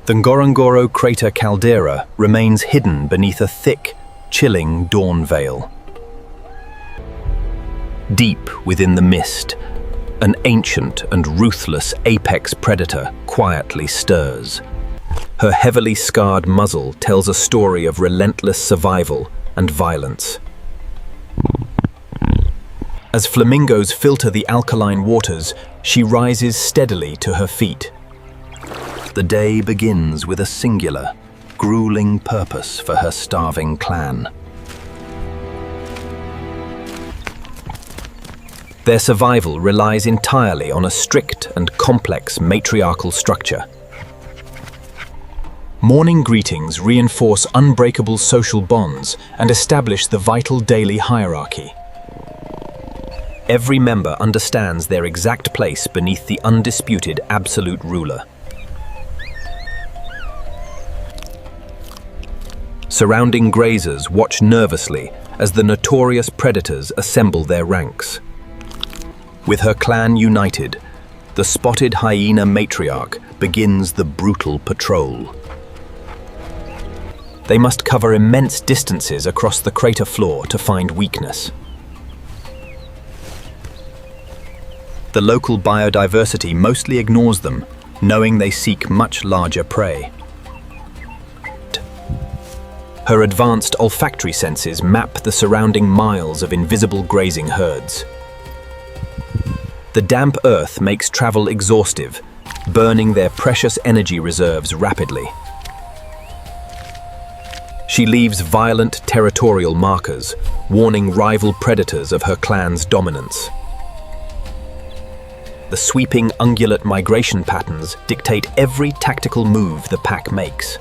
The Ngorongoro Crater caldera remains hidden beneath a thick, chilling dawn veil. Deep within the mist, an ancient and ruthless apex predator quietly stirs. Her heavily scarred muzzle tells a story of relentless survival and violence. As flamingos filter the alkaline waters, she rises steadily to her feet. The day begins with a singular, grueling purpose for her starving clan. Their survival relies entirely on a strict and complex matriarchal structure. Morning greetings reinforce unbreakable social bonds and establish the vital daily hierarchy. Every member understands their exact place beneath the undisputed absolute ruler. Surrounding grazers watch nervously as the notorious predators assemble their ranks. With her clan united, the Spotted Hyena Matriarch begins the brutal patrol. They must cover immense distances across the crater floor to find weakness. The local biodiversity mostly ignores them, knowing they seek much larger prey. Her advanced olfactory senses map the surrounding miles of invisible grazing herds. The damp earth makes travel exhaustive, burning their precious energy reserves rapidly. She leaves violent territorial markers, warning rival predators of her clan's dominance. The sweeping ungulate migration patterns dictate every tactical move the pack makes.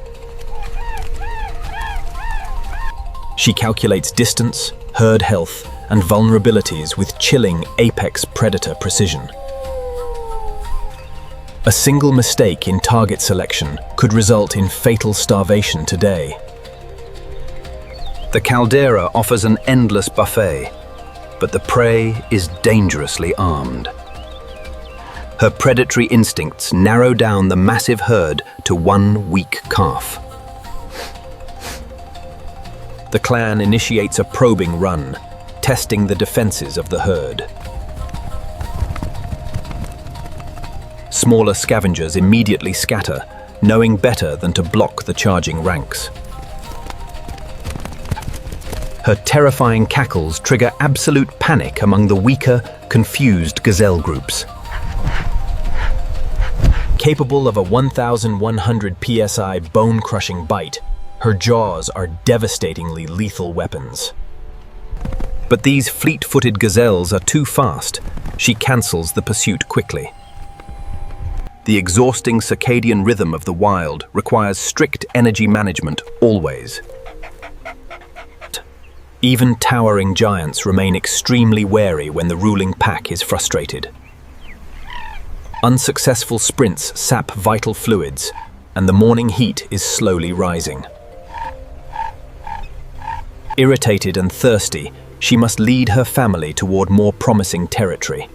She calculates distance, herd health, and vulnerabilities with chilling apex predator precision. A single mistake in target selection could result in fatal starvation today. The caldera offers an endless buffet, but the prey is dangerously armed. Her predatory instincts narrow down the massive herd to one weak calf. The clan initiates a probing run, testing the defenses of the herd. Smaller scavengers immediately scatter, knowing better than to block the charging ranks. Her terrifying cackles trigger absolute panic among the weaker, confused gazelle groups. Capable of a 1,100 psi bone-crushing bite, her jaws are devastatingly lethal weapons. But these fleet-footed gazelles are too fast. She cancels the pursuit quickly. The exhausting circadian rhythm of the wild requires strict energy management always. Even towering giants remain extremely wary when the ruling pack is frustrated. Unsuccessful sprints sap vital fluids, and the morning heat is slowly rising. Irritated and thirsty, she must lead her family toward more promising territory.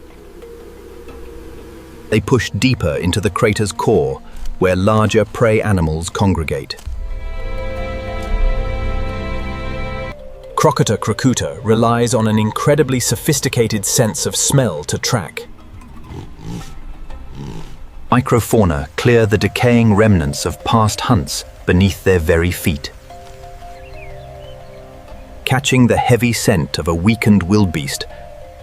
They push deeper into the crater's core, where larger prey animals congregate. Crocodile Crocuta relies on an incredibly sophisticated sense of smell to track. Microfauna clear the decaying remnants of past hunts beneath their very feet. Catching the heavy scent of a weakened wildebeest,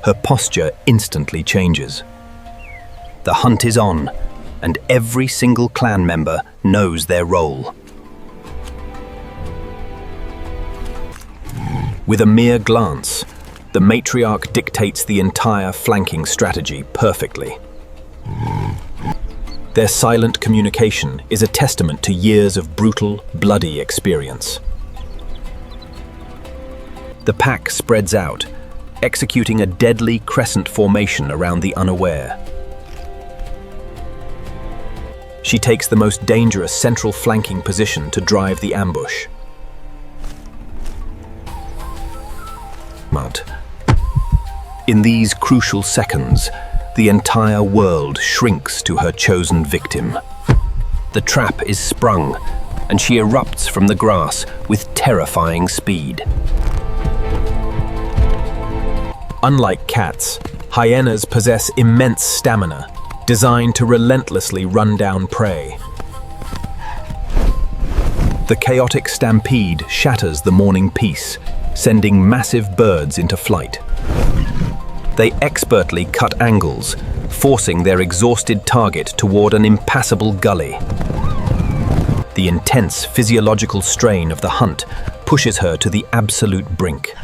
her posture instantly changes. The hunt is on, and every single clan member knows their role. With a mere glance, the matriarch dictates the entire flanking strategy perfectly. Their silent communication is a testament to years of brutal, bloody experience. The pack spreads out, executing a deadly crescent formation around the unaware. She takes the most dangerous central flanking position to drive the ambush. In these crucial seconds, the entire world shrinks to her chosen victim. the trap is sprung, and she erupts from the grass with terrifying speed. Unlike cats, hyenas possess immense stamina, designed to relentlessly run down prey. The chaotic stampede shatters the morning peace, sending massive birds into flight. They expertly cut angles, forcing their exhausted target toward an impassable gully. The intense physiological strain of the hunt pushes her to the absolute brink.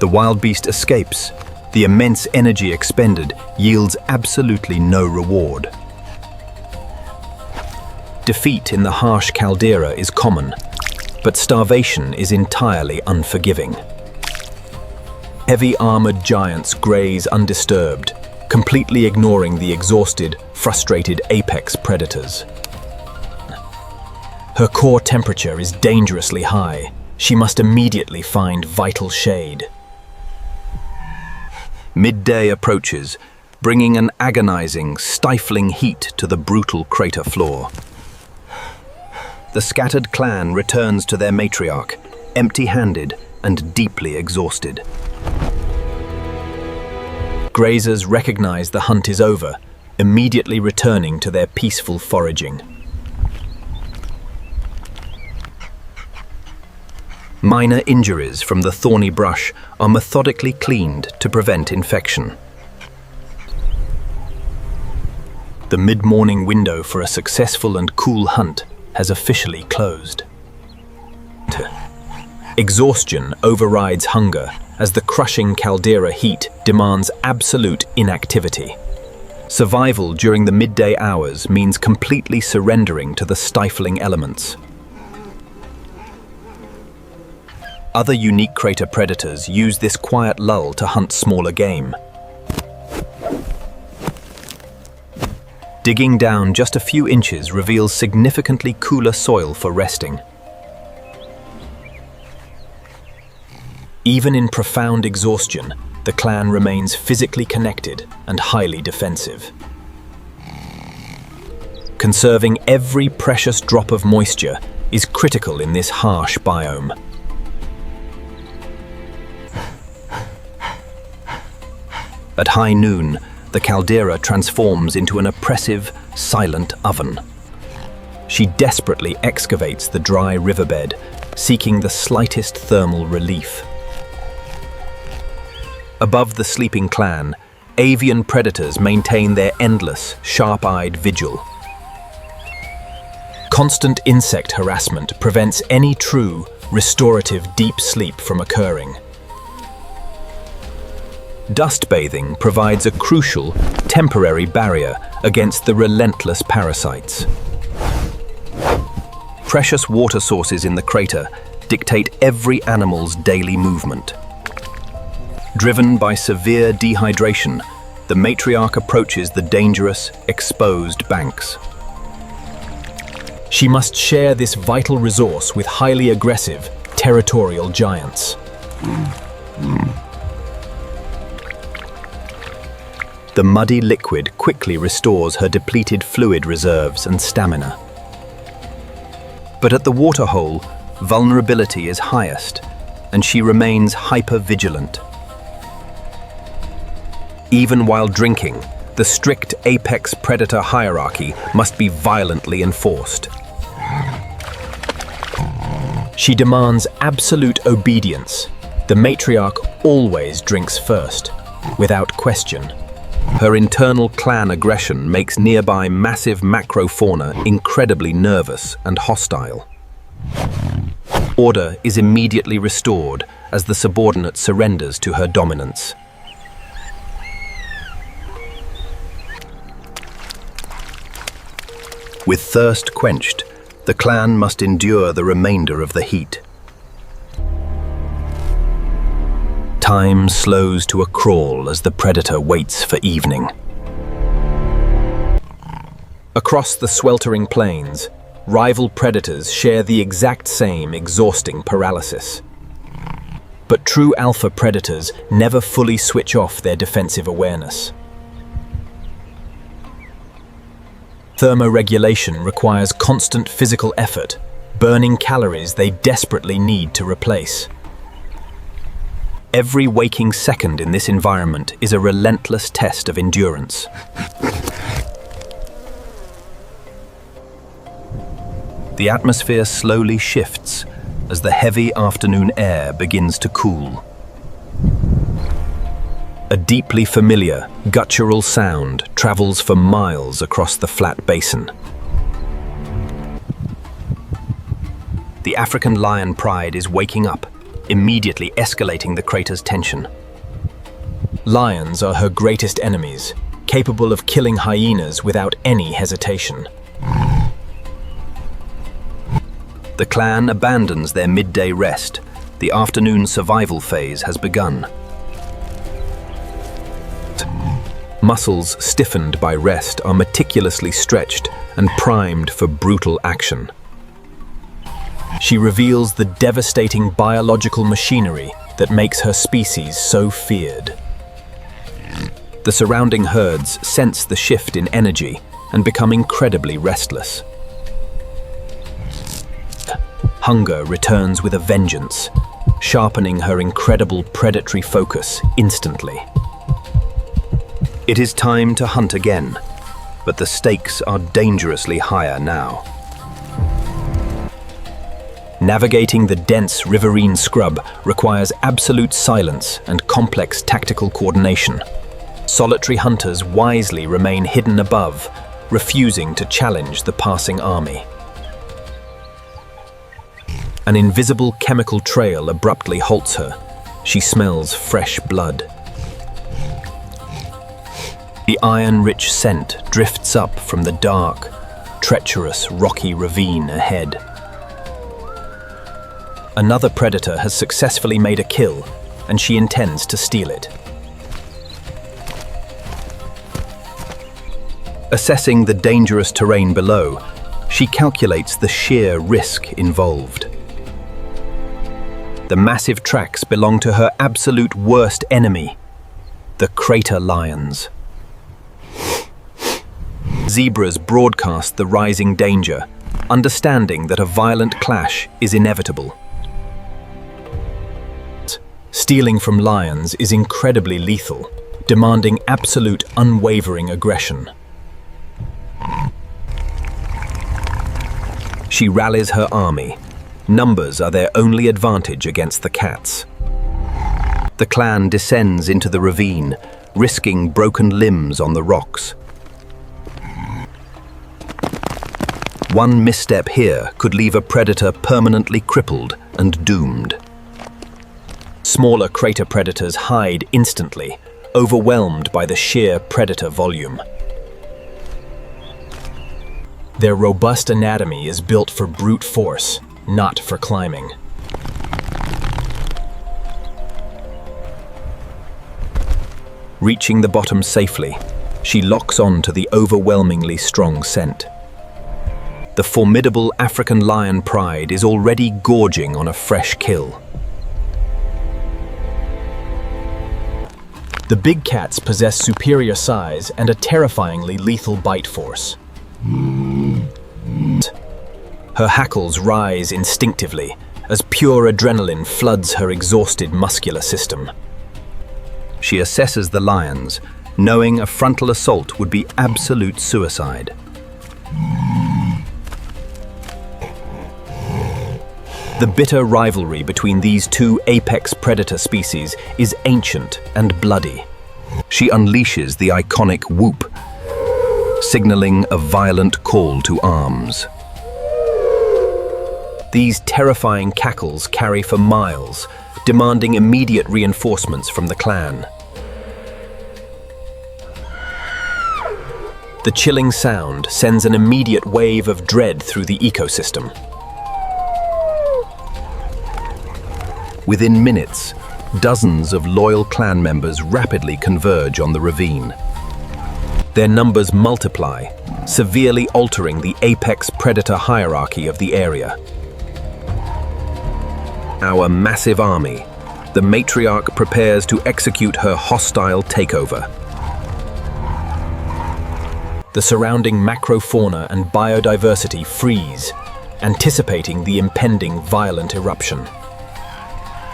The wild beast escapes. The immense energy expended yields absolutely no reward. Defeat in the harsh caldera is common, but starvation is entirely unforgiving. Heavy armored giants graze undisturbed, completely ignoring the exhausted, frustrated apex predators. Her core temperature is dangerously high. She must immediately find vital shade. Midday approaches, bringing an agonizing, stifling heat to the brutal crater floor. The scattered clan returns to their matriarch, empty-handed and deeply exhausted. Grazers recognize the hunt is over, immediately returning to their peaceful foraging. Minor injuries from the thorny brush are methodically cleaned to prevent infection. The mid-morning window for a successful and cool hunt has officially closed. Exhaustion overrides hunger as the crushing caldera heat demands absolute inactivity. Survival during the midday hours means completely surrendering to the stifling elements. Other unique crater predators use this quiet lull to hunt smaller game. Digging down just a few inches reveals significantly cooler soil for resting. Even in profound exhaustion, the clan remains physically connected and highly defensive. Conserving every precious drop of moisture is critical in this harsh biome. At high noon, the caldera transforms into an oppressive, silent oven. She desperately excavates the dry riverbed, seeking the slightest thermal relief. Above the sleeping clan, avian predators maintain their endless, sharp-eyed vigil. Constant insect harassment prevents any true, restorative deep sleep from occurring. Dust bathing provides a crucial, temporary barrier against the relentless parasites. Precious water sources in the crater dictate every animal's daily movement. Driven by severe dehydration, the matriarch approaches the dangerous, exposed banks. She must share this vital resource with highly aggressive, territorial giants. The muddy liquid quickly restores her depleted fluid reserves and stamina. But at the waterhole, vulnerability is highest, and she remains hyper-vigilant. Even while drinking, the strict apex predator hierarchy must be violently enforced. She demands absolute obedience. The matriarch always drinks first, without question. Her internal clan aggression makes nearby massive macrofauna incredibly nervous and hostile. Order is immediately restored as the subordinate surrenders to her dominance. With thirst quenched, the clan must endure the remainder of the heat. Time slows to a crawl as the predator waits for evening. Across the sweltering plains, rival predators share the exact same exhausting paralysis. But true alpha predators never fully switch off their defensive awareness. Thermoregulation requires constant physical effort, burning calories they desperately need to replace. Every waking second in this environment is a relentless test of endurance. The atmosphere slowly shifts as the heavy afternoon air begins to cool. A deeply familiar, guttural sound travels for miles across the flat basin. The African lion pride is waking up, immediately escalating the crater's tension. Lions are her greatest enemies, capable of killing hyenas without any hesitation. The clan abandons their midday rest. The afternoon survival phase has begun. Muscles stiffened by rest are meticulously stretched and primed for brutal action. She reveals the devastating biological machinery that makes her species so feared. The surrounding herds sense the shift in energy and become incredibly restless. Hunger returns with a vengeance, sharpening her incredible predatory focus instantly. It is time to hunt again, but the stakes are dangerously higher now. Navigating the dense riverine scrub requires absolute silence and complex tactical coordination. Solitary hunters wisely remain hidden above, refusing to challenge the passing army. An invisible chemical trail abruptly halts her. She smells fresh blood. The iron-rich scent drifts up from the dark, treacherous, rocky ravine ahead. Another predator has successfully made a kill, and she intends to steal it. Assessing the dangerous terrain below, she calculates the sheer risk involved. The massive tracks belong to her absolute worst enemy, the crater lions. Zebras broadcast the rising danger, understanding that a violent clash is inevitable. Stealing from lions is incredibly lethal, demanding absolute unwavering aggression. She rallies her army. Numbers are their only advantage against the cats. The clan descends into the ravine, risking broken limbs on the rocks. One misstep here could leave a predator permanently crippled and doomed. Smaller crater predators hide instantly, overwhelmed by the sheer predator volume. Their robust anatomy is built for brute force, not for climbing. Reaching the bottom safely, she locks on to the overwhelmingly strong scent. The formidable African lion pride is already gorging on a fresh kill. The big cats possess superior size and a terrifyingly lethal bite force. Her hackles rise instinctively as pure adrenaline floods her exhausted muscular system. She assesses the lions, knowing a frontal assault would be absolute suicide. The bitter rivalry between these two apex predator species is ancient and bloody. She unleashes the iconic whoop, signaling a violent call to arms. These terrifying cackles carry for miles, demanding immediate reinforcements from the clan. The chilling sound sends an immediate wave of dread through the ecosystem. Within minutes, dozens of loyal clan members rapidly converge on the ravine. Their numbers multiply, severely altering the apex predator hierarchy of the area. Our massive army, the matriarch prepares to execute her hostile takeover. the surrounding macrofauna and biodiversity freeze, anticipating the impending violent eruption.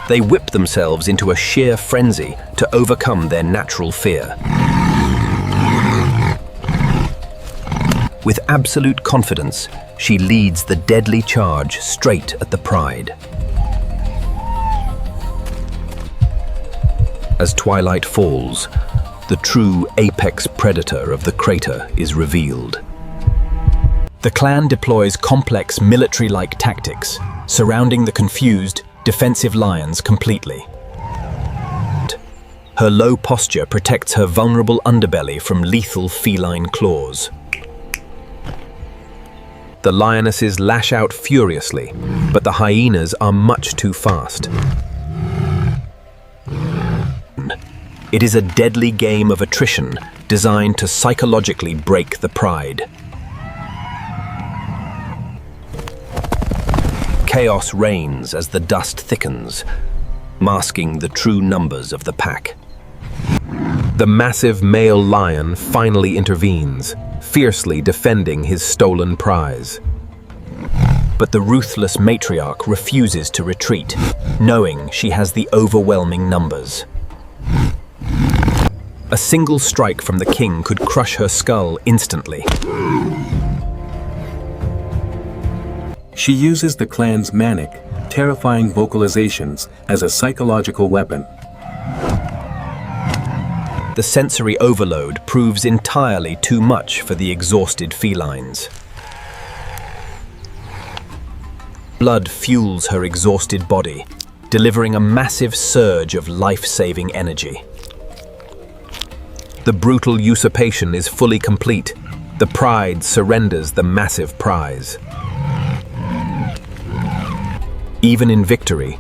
They whip themselves into a sheer frenzy to overcome their natural fear. With absolute confidence, she leads the deadly charge straight at the pride. As twilight falls, the true apex predator of the crater is revealed. The clan deploys complex military-like tactics, surrounding the confused, defensive lions completely. Her low posture protects her vulnerable underbelly from lethal feline claws. The lionesses lash out furiously, but the hyenas are much too fast. It is a deadly game of attrition designed to psychologically break the pride. Chaos reigns as the dust thickens, masking the true numbers of the pack. The massive male lion finally intervenes, fiercely defending his stolen prize. But the ruthless matriarch refuses to retreat, knowing she has the overwhelming numbers. A single strike from the king could crush her skull instantly. She uses the clan's manic, terrifying vocalizations as a psychological weapon. The sensory overload proves entirely too much for the exhausted felines. Blood fuels her exhausted body, delivering a massive surge of life-saving energy. The brutal usurpation is fully complete. The pride surrenders the massive prize. Even in victory,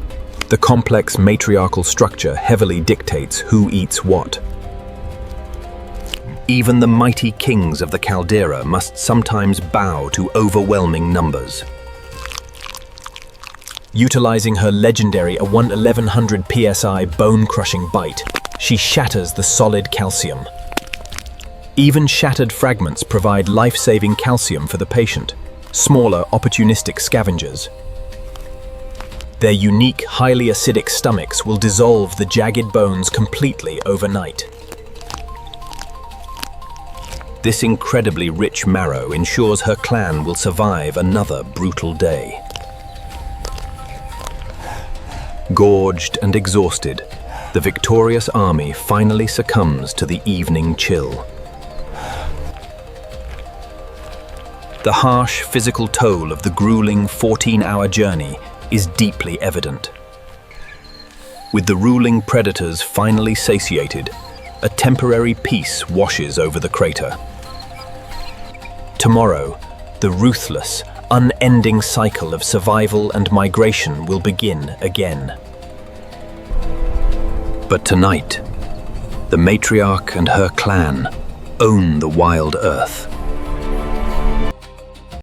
the complex matriarchal structure heavily dictates who eats what. Even the mighty kings of the caldera must sometimes bow to overwhelming numbers. Utilizing her legendary 1100 psi bone-crushing bite, she shatters the solid calcium. Even shattered fragments provide life-saving calcium for the patient, smaller opportunistic scavengers. Their unique, highly acidic stomachs will dissolve the jagged bones completely overnight. This incredibly rich marrow ensures her clan will survive another brutal day. Gorged and exhausted, the victorious army finally succumbs to the evening chill. The harsh physical toll of the grueling 14-hour journey is deeply evident. With the ruling predators finally satiated, a temporary peace washes over the crater. Tomorrow, the ruthless, unending cycle of survival and migration will begin again. But tonight, the matriarch and her clan own the wild earth.